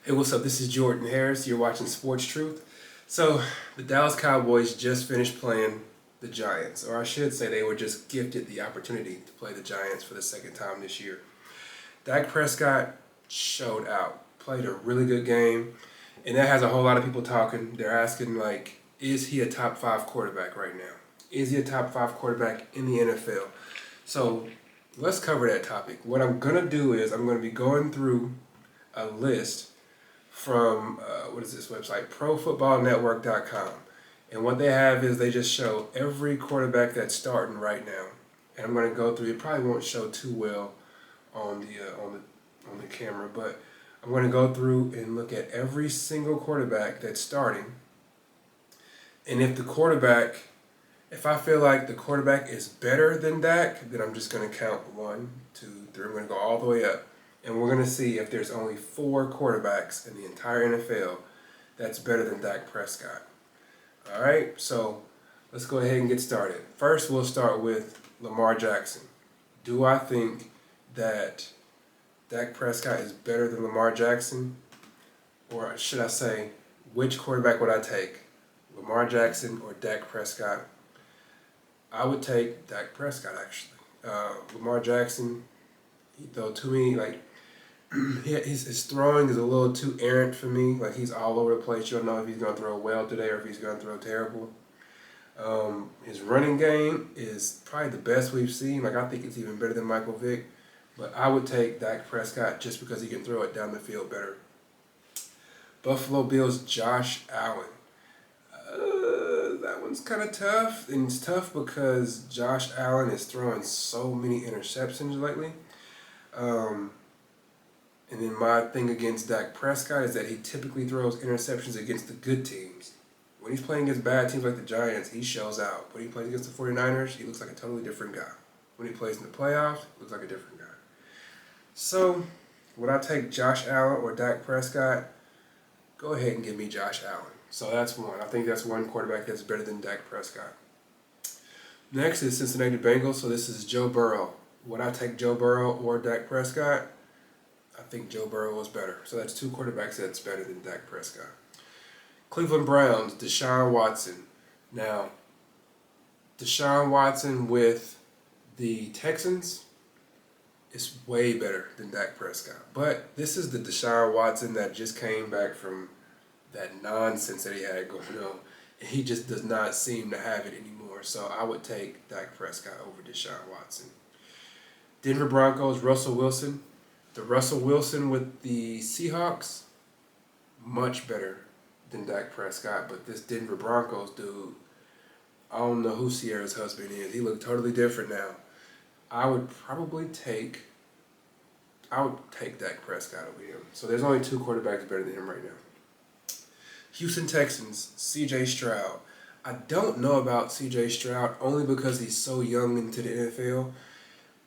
Hey, what's up? This is Jordan Harris. You're watching Sports Truth. So, the Dallas Cowboys just finished playing the Giants, or I should say they were just gifted the opportunity to play the Giants for the second time this year. Dak Prescott showed out, played a really good game, and that has a whole lot of people talking. They're asking, like, is he a top five quarterback right now? Is he a top five quarterback in the NFL? So, let's cover that topic. What I'm going to do is I'm going to be going through a list from what is this website? ProFootballNetwork.com. And what they have is they just show every quarterback that's starting right now. And I'm going to go through. It probably won't show too well on the camera, but I'm going to go through and look at every single quarterback that's starting. And if I feel like the quarterback is better than Dak, then I'm just going to count 1, 2, 3. I'm going to go all the way up. And we're going to see if there's only 4 quarterbacks in the entire NFL that's better than Dak Prescott. All right, so let's go ahead and get started. First, we'll start with Lamar Jackson. Do I think that Dak Prescott is better than Lamar Jackson? Or should I say, which quarterback would I take? Lamar Jackson or Dak Prescott? I would take Dak Prescott, actually. Lamar Jackson, he throw too many, his throwing is a little too errant for me. Like, he's all over the place. You don't know if he's going to throw well today or if he's going to throw terrible. His running game is probably the best we've seen. Like, I think it's even better than Michael Vick. But I would take Dak Prescott just because he can throw it down the field better. Buffalo Bills Josh Allen. That one's kind of tough. And it's tough because Josh Allen is throwing so many interceptions lately. And then my thing against Dak Prescott is that he typically throws interceptions against the good teams. When he's playing against bad teams like the Giants, he shows out. When he plays against the 49ers, he looks like a totally different guy. When he plays in the playoffs, he looks like a different guy. So, would I take Josh Allen or Dak Prescott? Go ahead and give me Josh Allen. So that's one. I think that's one quarterback that's better than Dak Prescott. Next is Cincinnati Bengals. So this is Joe Burrow. Would I take Joe Burrow or Dak Prescott? I think Joe Burrow is better. So that's 2 quarterbacks that's better than Dak Prescott. Cleveland Browns, Deshaun Watson. Now, Deshaun Watson with the Texans is way better than Dak Prescott. But this is the Deshaun Watson that just came back from that nonsense that he had going on. And he just does not seem to have it anymore. So I would take Dak Prescott over Deshaun Watson. Denver Broncos, Russell Wilson. The Russell Wilson with the Seahawks, much better than Dak Prescott. But this Denver Broncos dude, I don't know who Sierra's husband is. He looked totally different now. I would take Dak Prescott over him. So there's only 2 quarterbacks better than him right now. Houston Texans, C.J. Stroud. I don't know about C.J. Stroud only because he's so young into the NFL.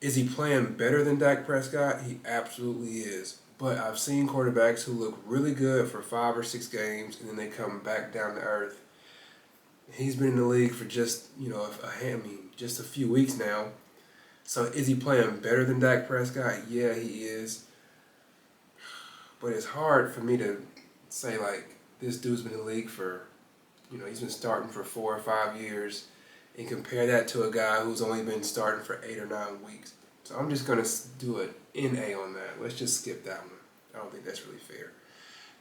Is he playing better than Dak Prescott? He absolutely is. But I've seen quarterbacks who look really good for 5 or 6 games and then they come back down to earth. He's been in the league for just a few weeks now. So is he playing better than Dak Prescott? Yeah, he is. But it's hard for me to say, like, this dude's been in the league for, he's been starting for 4 or 5 years, and compare that to a guy who's only been starting for 8 or 9 weeks. So I'm just going to do an NA on that. Let's just skip that one. I don't think that's really fair.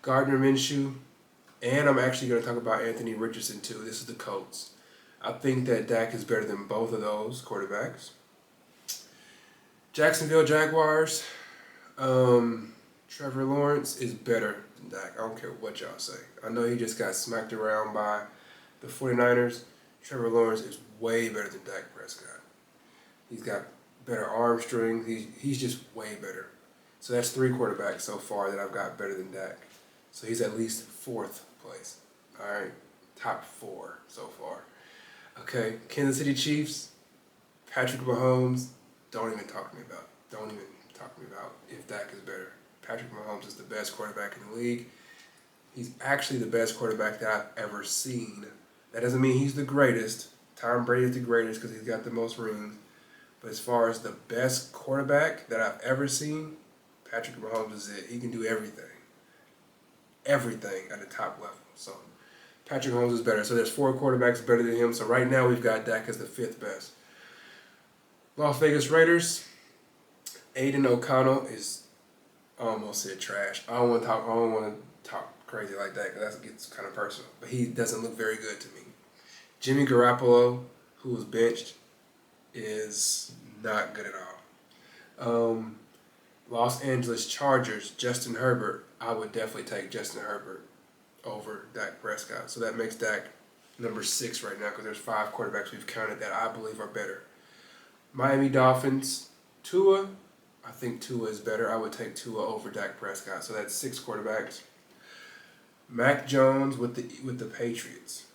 Gardner Minshew, and I'm actually going to talk about Anthony Richardson too. This is the Colts. I think that Dak is better than both of those quarterbacks. Jacksonville Jaguars, Trevor Lawrence is better than Dak. I don't care what y'all say. I know he just got smacked around by the 49ers. Trevor Lawrence is way better than Dak Prescott. He's got better arm strength. He's just way better. So that's 3 quarterbacks so far that I've got better than Dak. So he's at least 4th place. All right, top 4 so far. Okay, Kansas City Chiefs, Patrick Mahomes. Don't even talk to me about if Dak is better. Patrick Mahomes is the best quarterback in the league. He's actually the best quarterback that I've ever seen. That doesn't mean he's the greatest. Tom Brady is the greatest because he's got the most rings. But as far as the best quarterback that I've ever seen, Patrick Mahomes is it. He can do everything. everything at the top level. So Patrick Mahomes is better. So there's 4 quarterbacks better than him. So right now we've got Dak as the 5th best. Las Vegas Raiders, Aiden O'Connell is almost said trash. I don't want to talk crazy like that because that gets kind of personal. But he doesn't look very good to me. Jimmy Garoppolo, who was benched, is not good at all. Los Angeles Chargers, Justin Herbert. I would definitely take Justin Herbert over Dak Prescott. So that makes Dak number 6 right now because there's 5 quarterbacks we've counted that I believe are better. Miami Dolphins, Tua. I think Tua is better. I would take Tua over Dak Prescott. So that's 6 quarterbacks. Mac Jones with the Patriots.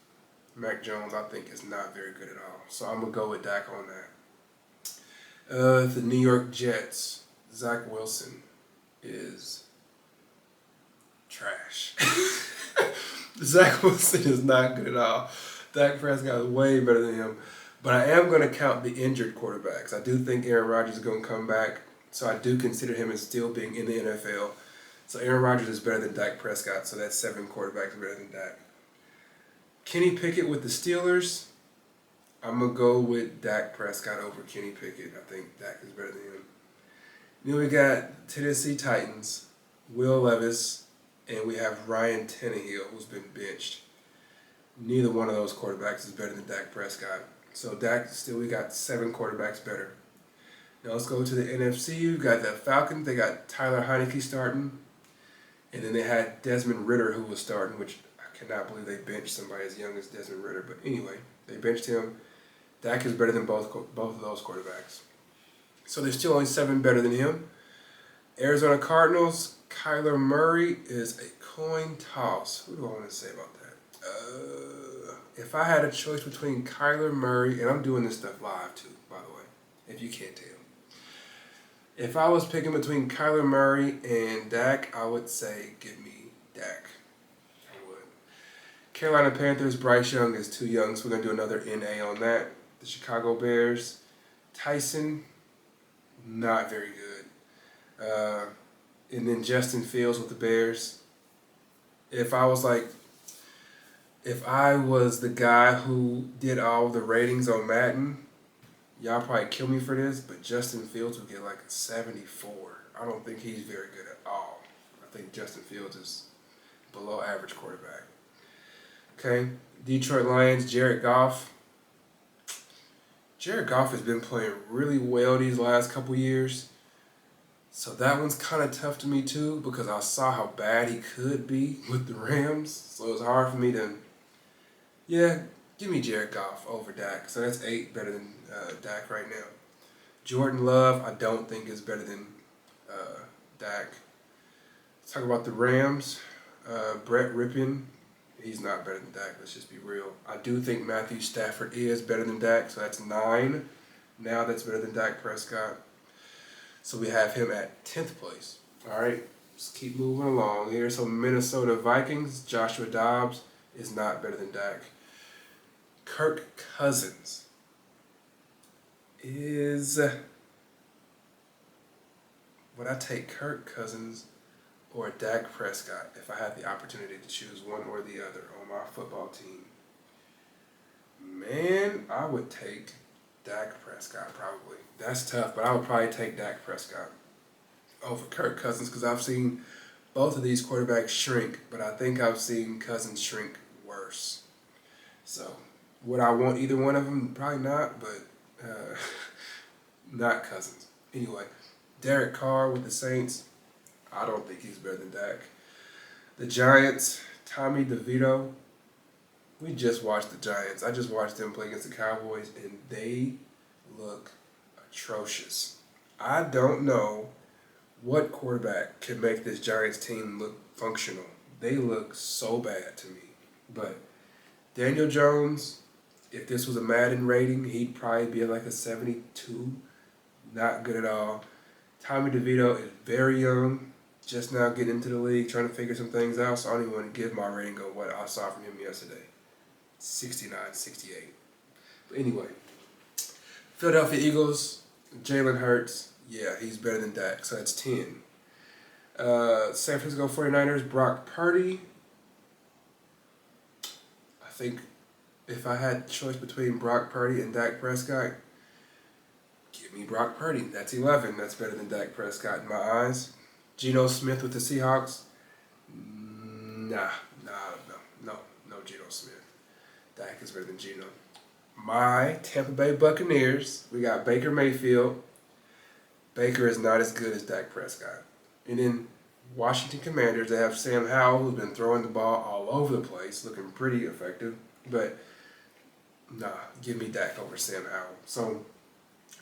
Mac Jones, I think, is not very good at all. So I'm going to go with Dak on that. The New York Jets, Zach Wilson is trash. Zach Wilson is not good at all. Dak Prescott is way better than him. But I am going to count the injured quarterbacks. I do think Aaron Rodgers is going to come back. So I do consider him as still being in the NFL. So Aaron Rodgers is better than Dak Prescott. So that's 7 quarterbacks better than Dak. Kenny Pickett with the Steelers. I'm going to go with Dak Prescott over Kenny Pickett. I think Dak is better than him. Then we got Tennessee Titans, Will Levis, and we have Ryan Tannehill, who's been benched. Neither one of those quarterbacks is better than Dak Prescott. So Dak, still we got 7 quarterbacks better. Now let's go to the NFC. We've got the Falcons. They got Tyler Heineke starting. And then they had Desmond Ridder who was starting, which I cannot believe they benched somebody as young as Desmond Ridder. But anyway, they benched him. Dak is better than both of those quarterbacks. So there's still only 7 better than him. Arizona Cardinals, Kyler Murray is a coin toss. What do I want to say about that? If I had a choice between Kyler Murray, and I'm doing this stuff live too, by the way, if you can't tell. If I was picking between Kyler Murray and Dak, I would say give me Dak. I would. Carolina Panthers, Bryce Young is too young, so we're going to do another NA on that. The Chicago Bears, Tyson, not very good. And then Justin Fields with the Bears. If I was the guy who did all the ratings on Madden, y'all probably kill me for this, but Justin Fields would get like a 74. I don't think he's very good at all. I think Justin Fields is below average quarterback. Okay, Detroit Lions, Jared Goff. Jared Goff has been playing really well these last couple years. So that one's kind of tough to me too because I saw how bad he could be with the Rams. So it's hard for me to, give me Jared Goff over Dak. So that's 8 better than Dak right now. Jordan Love, I don't think is better than Dak. Let's talk about the Rams. Brett Rippon, he's not better than Dak. Let's just be real. I do think Matthew Stafford is better than Dak. So that's 9. Now that's better than Dak Prescott. So we have him at 10th place. All right, let's keep moving along here. So Minnesota Vikings, Joshua Dobbs is not better than Dak. Kirk Cousins is... Would I take Kirk Cousins or Dak Prescott if I had the opportunity to choose one or the other on my football team? Man, I would take Dak Prescott probably. That's tough, but I would probably take Dak Prescott over Kirk Cousins because I've seen both of these quarterbacks shrink, but I think I've seen Cousins shrink worse. So, would I want either one of them? Probably not, but not Cousins. Anyway, Derek Carr with the Saints, I don't think he's better than Dak. The Giants, Tommy DeVito. We just watched the Giants. I just watched them play against the Cowboys, and they look atrocious. I don't know what quarterback can make this Giants team look functional. They look so bad to me. But Daniel Jones, if this was a Madden rating, he'd probably be like a 72. Not good at all. Tommy DeVito is very young, just now getting into the league, trying to figure some things out, so I don't even want to give my rating on what I saw from him yesterday. 69, 68. But anyway, Philadelphia Eagles, Jalen Hurts, yeah, he's better than Dak, so that's 10. San Francisco 49ers, Brock Purdy. I think if I had a choice between Brock Purdy and Dak Prescott, give me Brock Purdy. That's 11. That's better than Dak Prescott in my eyes. Geno Smith with the Seahawks. No, Geno Smith. Dak is better than Geno. My Tampa Bay Buccaneers, we got Baker Mayfield. Baker is not as good as Dak Prescott. And then Washington Commanders, they have Sam Howell, who's been throwing the ball all over the place, looking pretty effective. But, nah, give me Dak over Sam Howell. So,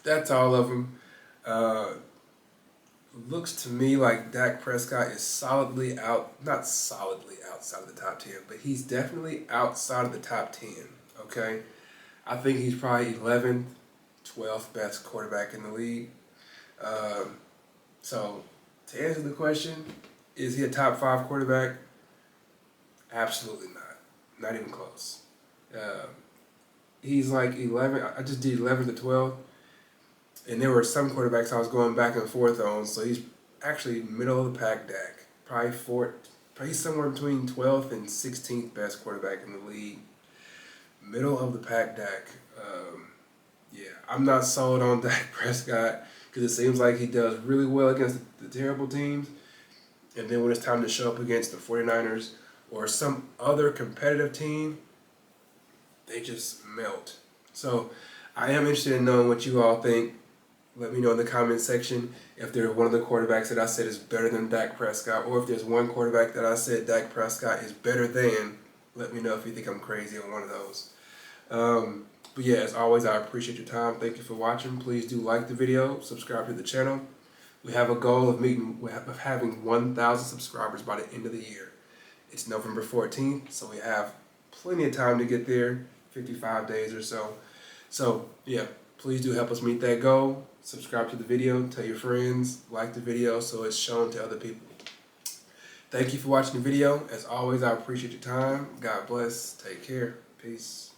that's all of them. Looks to me like Dak Prescott is not solidly outside of the top 10, but he's definitely outside of the top 10, okay? I think he's probably 11th, 12th best quarterback in the league. So, to answer the question, is he a top 5 quarterback? Absolutely not. Not even close. He's like 11. I just did 11 to 12. And there were some quarterbacks I was going back and forth on. So he's actually middle of the pack, Dak. Probably somewhere between 12th and 16th best quarterback in the league. Middle of the pack, Dak. Yeah, I'm not sold on Dak Prescott because it seems like he does really well against the terrible teams. And then when it's time to show up against the 49ers or some other competitive team, they just melt. So I am interested in knowing what you all think. Let me know in the comment section if there's one of the quarterbacks that I said is better than Dak Prescott, or if there's one quarterback that I said Dak Prescott is better than. Let me know if you think I'm crazy on one of those. But yeah, as always, I appreciate your time. Thank you for watching. Please do like the video, subscribe to the channel. We have a goal of having 1,000 subscribers by the end of the year. It's November 14th, so we have plenty of time to get there, 55 days or so. So yeah, please do help us meet that goal. Subscribe to the video, tell your friends, like the video so it's shown to other people. Thank you for watching the video. As always, I appreciate your time. God bless. Take care. Peace.